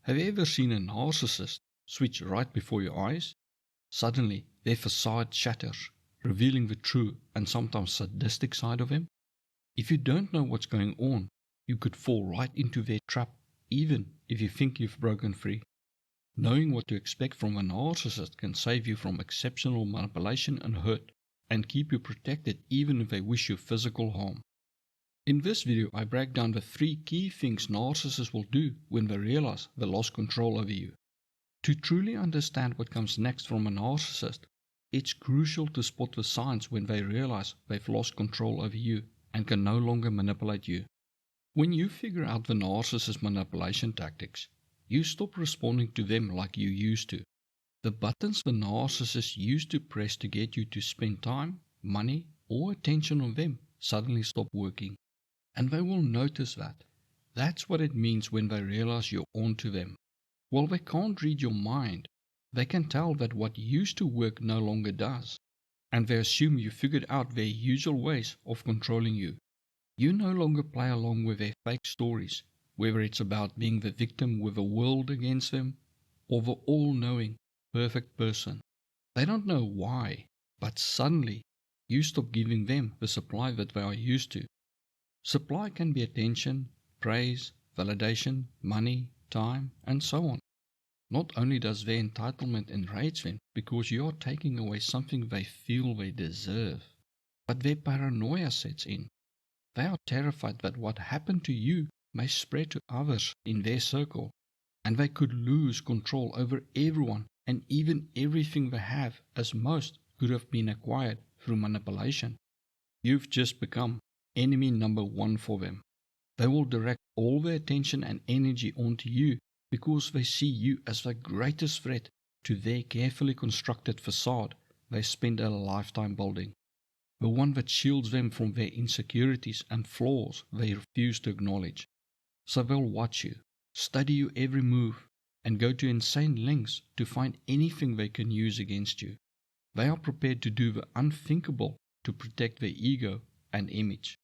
Have you ever seen a narcissist switch right before your eyes? Suddenly, their facade shatters, revealing the true and sometimes sadistic side of them. If you don't know what's going on, you could fall right into their trap, even if you think you've broken free. Knowing what to expect from a narcissist can save you from exceptional manipulation and hurt, and keep you protected even if they wish you physical harm. In this video, I break down the 3 key things narcissists will do when they realize they lost control over you. To truly understand what comes next from a narcissist, it's crucial to spot the signs when they realize they've lost control over you and can no longer manipulate you. When you figure out the narcissist manipulation tactics, you stop responding to them like you used to. The buttons the narcissist used to press to get you to spend time, money, or attention on them suddenly stop working. And they will notice that. That's what it means when they realize you're on to them. While they can't read your mind, they can tell that what used to work no longer does. And they assume you figured out their usual ways of controlling you. You no longer play along with their fake stories, whether it's about being the victim with the world against them, or the all-knowing, perfect person. They don't know why, but suddenly, you stop giving them the supply that they are used to. Supply can be attention, praise, validation, money, time, and so on. Not only does their entitlement enrage them because you are taking away something they feel they deserve, but their paranoia sets in. They are terrified that what happened to you may spread to others in their circle, and they could lose control over everyone and even everything they have, as most could have been acquired through manipulation. You've just become enemy number 1 for them. They will direct all their attention and energy onto you because they see you as the greatest threat to their carefully constructed facade they spend a lifetime building. The one that shields them from their insecurities and flaws they refuse to acknowledge. So they'll watch you, study you every move, and go to insane lengths to find anything they can use against you. They are prepared to do the unthinkable to protect their ego and image.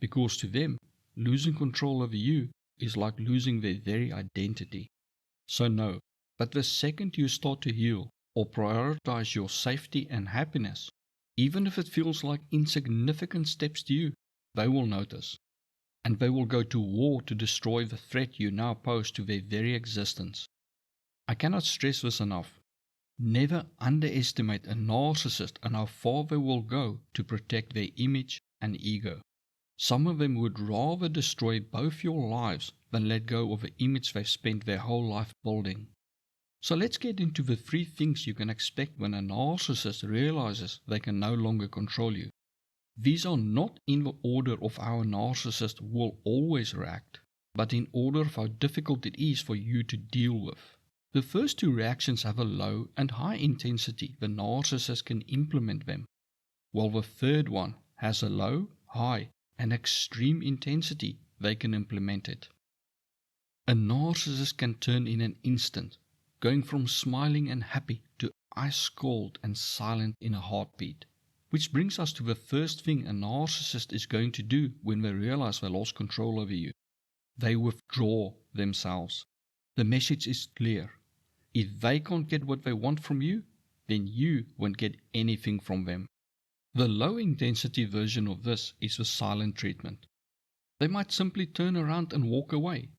Because to them, losing control over you is like losing their very identity. So know that the second you start to heal or prioritize your safety and happiness, even if it feels like insignificant steps to you, they will notice. And they will go to war to destroy the threat you now pose to their very existence. I cannot stress this enough. Never underestimate a narcissist and how far they will go to protect their image and ego. Some of them would rather destroy both your lives than let go of the image they've spent their whole life building. So let's get into the 3 things you can expect when a narcissist realizes they can no longer control you. These are not in the order of how a narcissist will always react, but in order of how difficult it is for you to deal with. The first 2 reactions have a low and high intensity the narcissist can implement them, while the third one has a low, high, and extreme intensity they can implement it. A narcissist can turn in an instant, going from smiling and happy to ice cold and silent in a heartbeat. Which brings us to the first thing a narcissist is going to do when they realize they lost control over you. They withdraw themselves. The message is clear. If they can't get what they want from you, then you won't get anything from them. The low-intensity version of this is the silent treatment. They might simply turn around and walk away.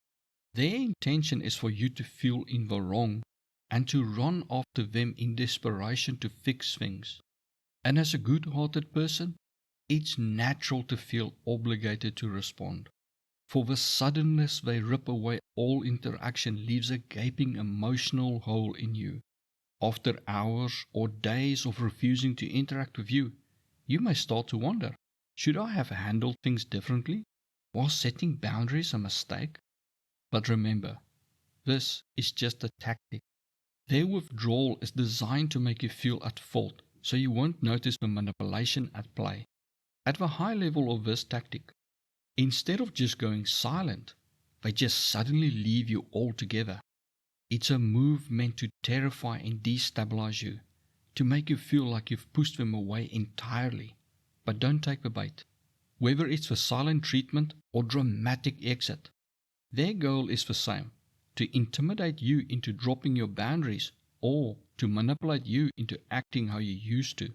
Their intention is for you to feel in the wrong and to run after them in desperation to fix things. And as a good-hearted person, it's natural to feel obligated to respond. For the suddenness they rip away all interaction leaves a gaping emotional hole in you. After hours or days of refusing to interact with you, you may start to wonder, should I have handled things differently? Was setting boundaries a mistake? But remember, this is just a tactic. Their withdrawal is designed to make you feel at fault, so you won't notice the manipulation at play. At the high level of this tactic, instead of just going silent, they just suddenly leave you altogether. It's a move meant to terrify and destabilize you, to make you feel like you've pushed them away entirely. But don't take the bait. Whether it's for silent treatment or dramatic exit, their goal is the same: to intimidate you into dropping your boundaries or to manipulate you into acting how you used to.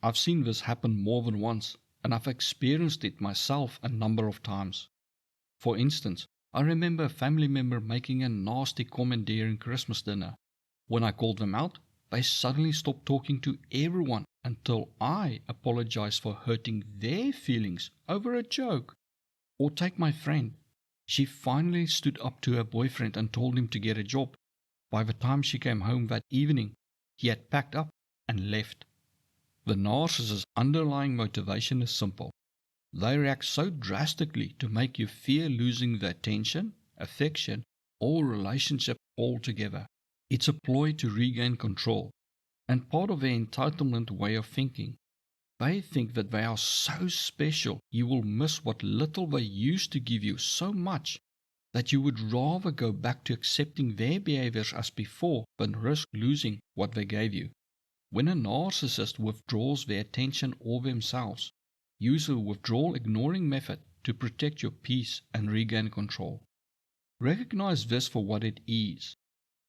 I've seen this happen more than once, and I've experienced it myself a number of times. For instance, I remember a family member making a nasty comment during Christmas dinner. When I called them out, they suddenly stopped talking to everyone until I apologized for hurting their feelings over a joke. Or take my friend. She finally stood up to her boyfriend and told him to get a job. By the time she came home that evening, he had packed up and left. The narcissist's underlying motivation is simple. They react so drastically to make you fear losing the attention, affection, or relationship altogether. It's a ploy to regain control, and part of their entitlement way of thinking. They think that they are so special you will miss what little they used to give you so much that you would rather go back to accepting their behaviors as before than risk losing what they gave you. When a narcissist withdraws their attention or themselves, use a withdrawal ignoring method to protect your peace and regain control. Recognize this for what it is,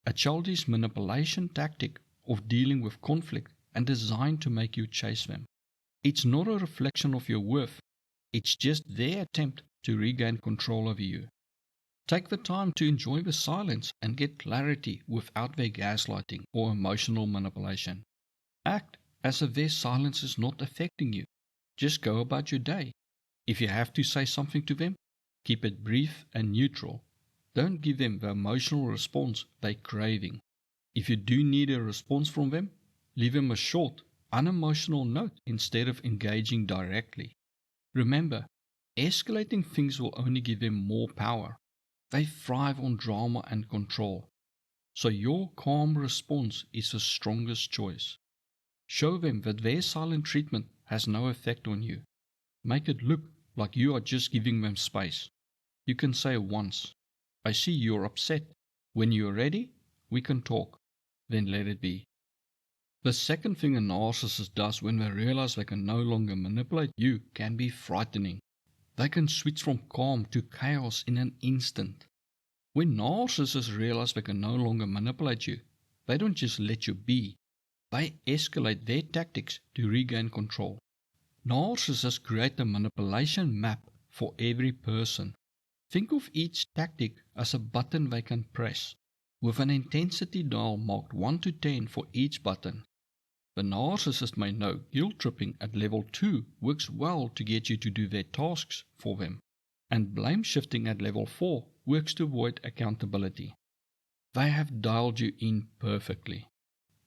a childish manipulation tactic of dealing with conflict and designed to make you chase them. It's not a reflection of your worth, it's just their attempt to regain control over you. Take the time to enjoy the silence and get clarity without their gaslighting or emotional manipulation. Act as if their silence is not affecting you. Just go about your day. If you have to say something to them, keep it brief and neutral. Don't give them the emotional response they're craving. If you do need a response from them, leave them a short, unemotional note instead of engaging directly. Remember, escalating things will only give them more power. They thrive on drama and control. So your calm response is the strongest choice. Show them that their silent treatment has no effect on you. Make it look like you are just giving them space. You can say once, "I see you're upset. When you're ready, we can talk." Then let it be. The second thing a narcissist does when they realize they can no longer manipulate you can be frightening. They can switch from calm to chaos in an instant. When narcissists realize they can no longer manipulate you, they don't just let you be. They escalate their tactics to regain control. Narcissists create a manipulation map for every person. Think of each tactic as a button they can press, with an intensity dial marked 1 to 10 for each button. The narcissist may know guilt tripping at level 2 works well to get you to do their tasks for them, and blame shifting at level 4 works to avoid accountability. They have dialed you in perfectly.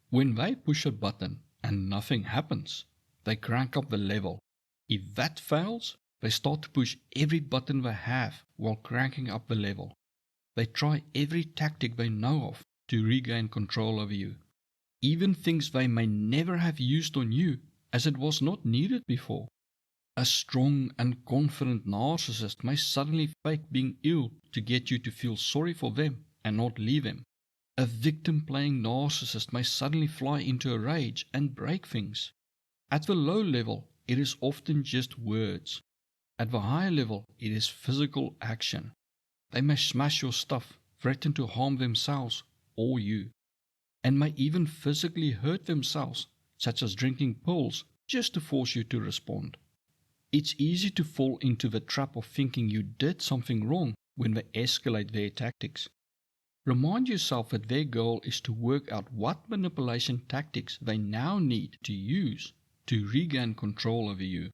When they push a button and nothing happens, they crank up the level. If that fails, they start to push every button they have while cranking up the level. They try every tactic they know of to regain control over you. Even things they may never have used on you, as it was not needed before. A strong and confident narcissist may suddenly fake being ill to get you to feel sorry for them and not leave them. A victim-playing narcissist may suddenly fly into a rage and break things. At the low level, it is often just words. At the high level, it is physical action. They may smash your stuff, threaten to harm themselves or you, and may even physically hurt themselves, such as drinking pills, just to force you to respond. It's easy to fall into the trap of thinking you did something wrong when they escalate their tactics. Remind yourself that their goal is to work out what manipulation tactics they now need to use to regain control over you,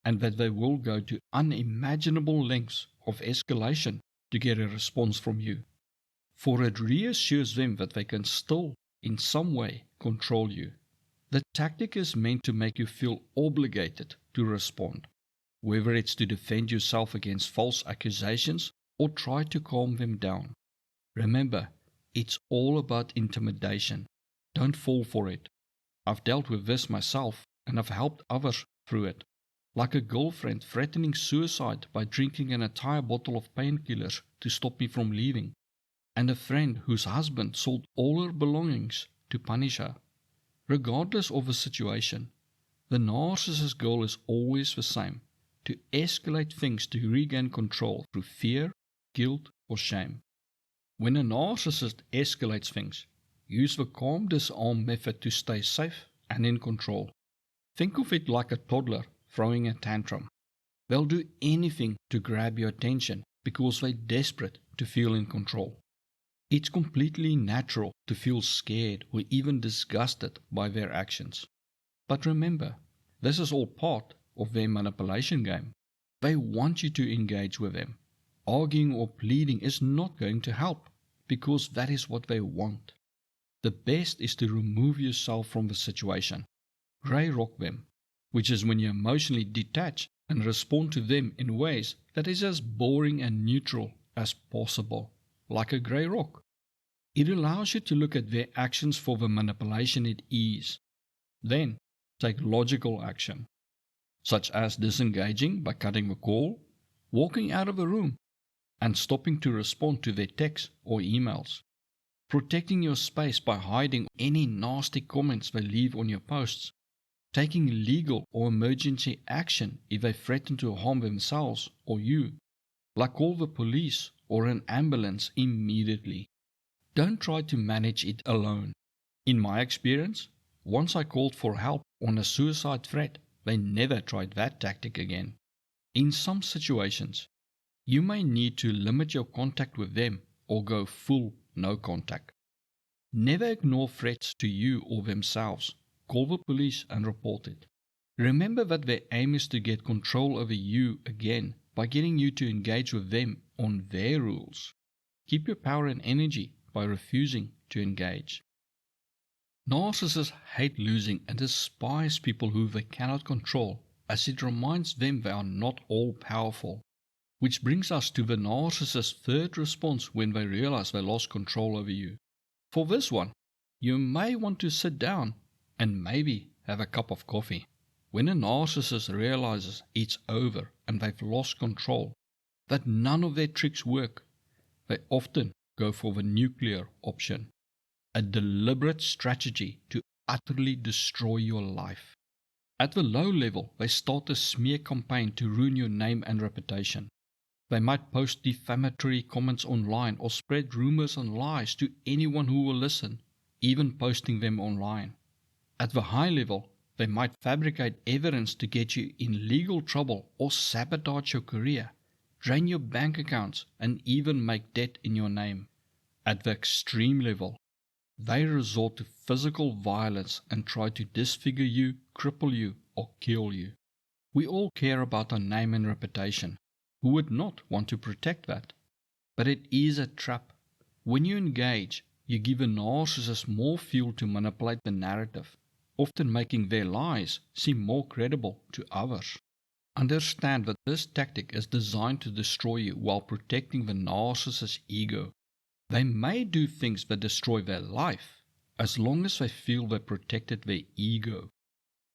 and that they will go to unimaginable lengths of escalation to get a response from you. For it reassures them that they can still, in some way, control you. The tactic is meant to make you feel obligated to respond, whether it's to defend yourself against false accusations or try to calm them down. Remember, it's all about intimidation. Don't fall for it. I've dealt with this myself, and I've helped others through it. Like a girlfriend threatening suicide by drinking an entire bottle of painkillers to stop me from leaving, and a friend whose husband sold all her belongings to punish her. Regardless of the situation, the narcissist's goal is always the same: to escalate things to regain control through fear, guilt, or shame. When a narcissist escalates things, use the calm disarm method to stay safe and in control. Think of it like a toddler throwing a tantrum. They'll do anything to grab your attention because they're desperate to feel in control. It's completely natural to feel scared or even disgusted by their actions. But remember, this is all part of their manipulation game. They want you to engage with them. Arguing or pleading is not going to help because that is what they want. The best is to remove yourself from the situation. Grey rock them, which is when you emotionally detach and respond to them in ways that is as boring and neutral as possible, like a grey rock. It allows you to look at their actions for the manipulation it is. Then, take logical action, such as disengaging by cutting the call, walking out of the room, and stopping to respond to their texts or emails. Protecting your space by hiding any nasty comments they leave on your posts. Taking legal or emergency action if they threaten to harm themselves or you, like call the police or an ambulance immediately. Don't try to manage it alone. In my experience, once I called for help on a suicide threat, they never tried that tactic again. In some situations, you may need to limit your contact with them or go full no contact. Never ignore threats to you or themselves. Call the police and report it. Remember that their aim is to get control over you again by getting you to engage with them on their rules. Keep your power and energy by refusing to engage. Narcissists hate losing and despise people who they cannot control, as it reminds them they are not all powerful. Which brings us to the narcissist's third response when they realize they lost control over you. For this one, you may want to sit down and maybe have a cup of coffee. When a narcissist realizes it's over and they've lost control, that none of their tricks work, they often go for the nuclear option, a deliberate strategy to utterly destroy your life. At the low level, they start a smear campaign to ruin your name and reputation. They might post defamatory comments online or spread rumors and lies to anyone who will listen, even posting them online. At the high level, they might fabricate evidence to get you in legal trouble or sabotage your career, drain your bank accounts, and even make debt in your name. At the extreme level, they resort to physical violence and try to disfigure you, cripple you, or kill you. We all care about our name and reputation. Who would not want to protect that? But it is a trap. When you engage, you give a narcissist more fuel to manipulate the narrative, often making their lies seem more credible to others. Understand that this tactic is designed to destroy you while protecting the narcissist's ego. They may do things that destroy their life, as long as they feel they protected their ego.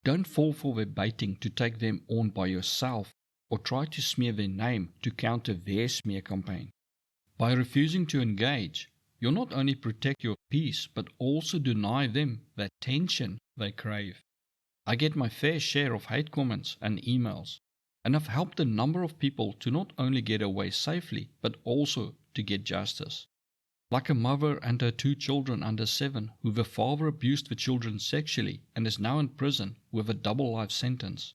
Don't fall for their baiting to take them on by yourself, or try to smear their name to counter their smear campaign. By refusing to engage, you'll not only protect your peace, but also deny them the attention they crave. I get my fair share of hate comments and emails, and I've helped a number of people to not only get away safely, but also to get justice. Like a mother and her 2 children under 7 who the father abused the children sexually and is now in prison with a double life sentence.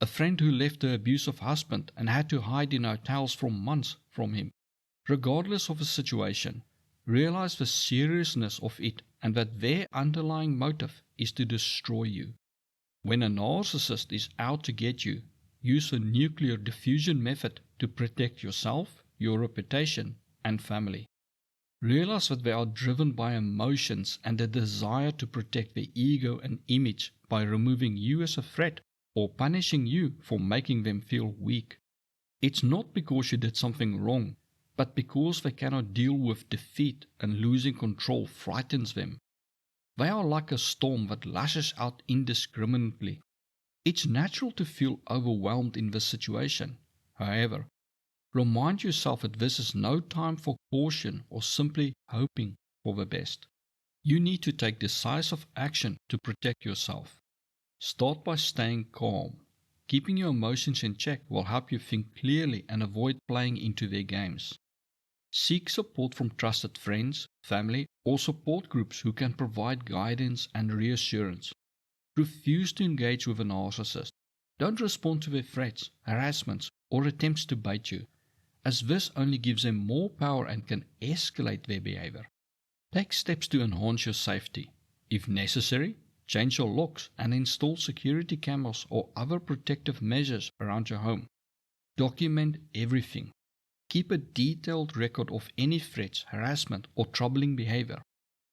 A friend who left her abusive husband and had to hide in hotels for months from him. Regardless of the situation, realize the seriousness of it and that their underlying motive is to destroy you. When a narcissist is out to get you, use the nuclear diffusion method to protect yourself, your reputation, and family. Realize that they are driven by emotions and a desire to protect their ego and image by removing you as a threat or punishing you for making them feel weak. It's not because you did something wrong, but because they cannot deal with defeat and losing control frightens them. They are like a storm that lashes out indiscriminately. It's natural to feel overwhelmed in this situation. However, remind yourself that this is no time for caution or simply hoping for the best. You need to take decisive action to protect yourself. Start by staying calm. Keeping your emotions in check will help you think clearly and avoid playing into their games. Seek support from trusted friends, family, or support groups who can provide guidance and reassurance. Refuse to engage with a narcissist. Don't respond to their threats, harassments, or attempts to bait you, as this only gives them more power and can escalate their behavior. Take steps to enhance your safety. If necessary, change your locks and install security cameras or other protective measures around your home. Document everything. Keep a detailed record of any threats, harassment, or troubling behavior.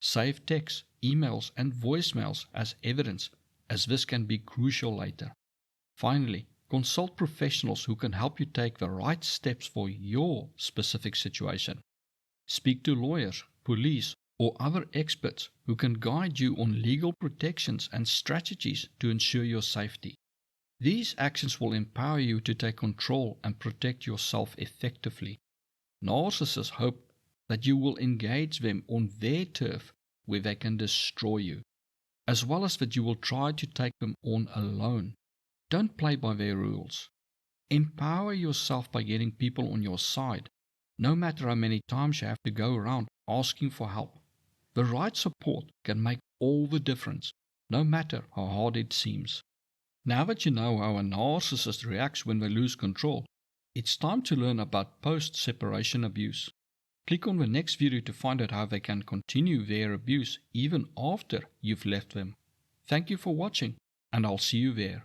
Save texts, emails, and voicemails as evidence, as this can be crucial later. Finally, consult professionals who can help you take the right steps for your specific situation. Speak to lawyers, police, or other experts who can guide you on legal protections and strategies to ensure your safety. These actions will empower you to take control and protect yourself effectively. Narcissists hope that you will engage them on their turf where they can destroy you, as well as that you will try to take them on alone. Don't play by their rules. Empower yourself by getting people on your side, no matter how many times you have to go around asking for help. The right support can make all the difference, no matter how hard it seems. Now that you know how a narcissist reacts when they lose control, it's time to learn about post-separation abuse. Click on the next video to find out how they can continue their abuse even after you've left them. Thank you for watching, and I'll see you there.